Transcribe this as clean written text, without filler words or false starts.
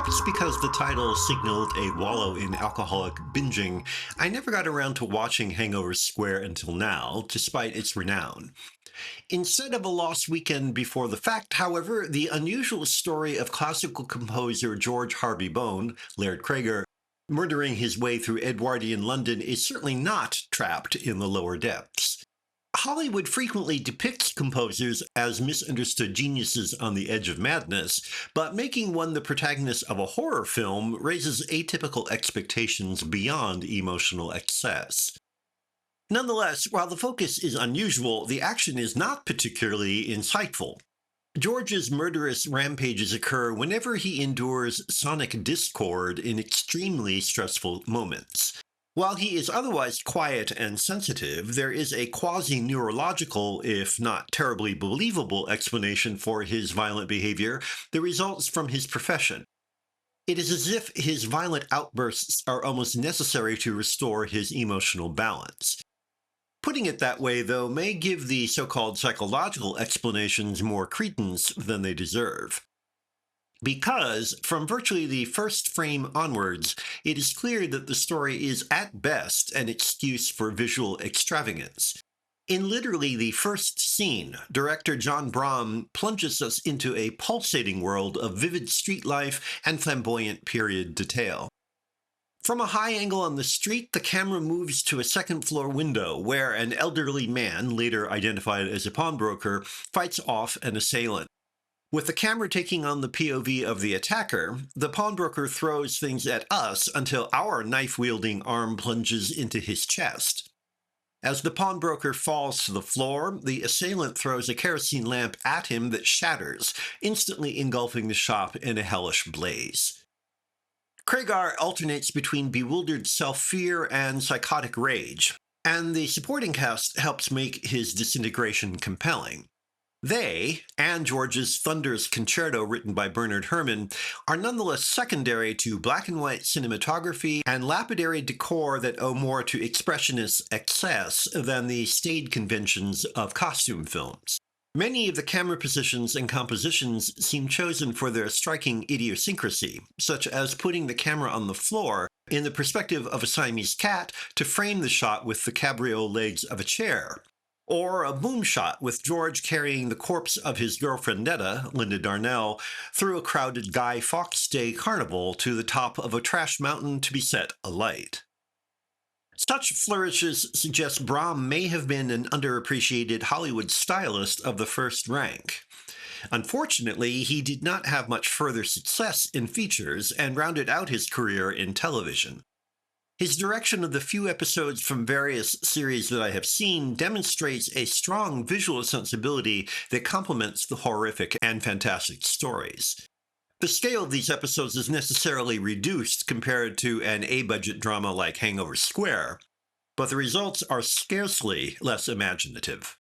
Perhaps because the title signaled a wallow in alcoholic binging, I never got around to watching Hangover Square until now, despite its renown. Instead of a lost weekend before the fact, however, the unusual story of classical composer George Harvey Bone, Laird Cregar, murdering his way through Edwardian London is certainly not trapped in the lower depths. Hollywood frequently depicts composers as misunderstood geniuses on the edge of madness, but making one the protagonist of a horror film raises atypical expectations beyond emotional excess. Nonetheless, while the focus is unusual, the action is not particularly insightful. George's murderous rampages occur whenever he endures sonic discord in extremely stressful moments. While he is otherwise quiet and sensitive, there is a quasi-neurological, if not terribly believable, explanation for his violent behavior that results from his profession. It is as if his violent outbursts are almost necessary to restore his emotional balance. Putting it that way, though, may give the so-called psychological explanations more credence than they deserve. Because, from virtually the first frame onwards, it is clear that the story is at best an excuse for visual extravagance. In literally the first scene, director John Brahm plunges us into a pulsating world of vivid street life and flamboyant period detail. From a high angle on the street, the camera moves to a second-floor window where an elderly man, later identified as a pawnbroker, fights off an assailant. With the camera taking on the POV of the attacker, the pawnbroker throws things at us until our knife-wielding arm plunges into his chest. As the pawnbroker falls to the floor, the assailant throws a kerosene lamp at him that shatters, instantly engulfing the shop in a hellish blaze. Cregar alternates between bewildered self-fear and psychotic rage, and the supporting cast helps make his disintegration compelling. They, and George's thunderous concerto written by Bernard Herrmann, are nonetheless secondary to black and white cinematography and lapidary decor that owe more to expressionist excess than the staid conventions of costume films. Many of the camera positions and compositions seem chosen for their striking idiosyncrasy, such as putting the camera on the floor in the perspective of a Siamese cat to frame the shot with the cabriole legs of a chair, or a boom shot with George carrying the corpse of his girlfriend Netta, Linda Darnell, through a crowded Guy Fawkes Day carnival to the top of a trash mountain to be set alight. Such flourishes suggest Brahm may have been an underappreciated Hollywood stylist of the first rank. Unfortunately, he did not have much further success in features and rounded out his career in television. His direction of the few episodes from various series that I have seen demonstrates a strong visual sensibility that complements the horrific and fantastic stories. The scale of these episodes is necessarily reduced compared to an A-budget drama like Hangover Square, but the results are scarcely less imaginative.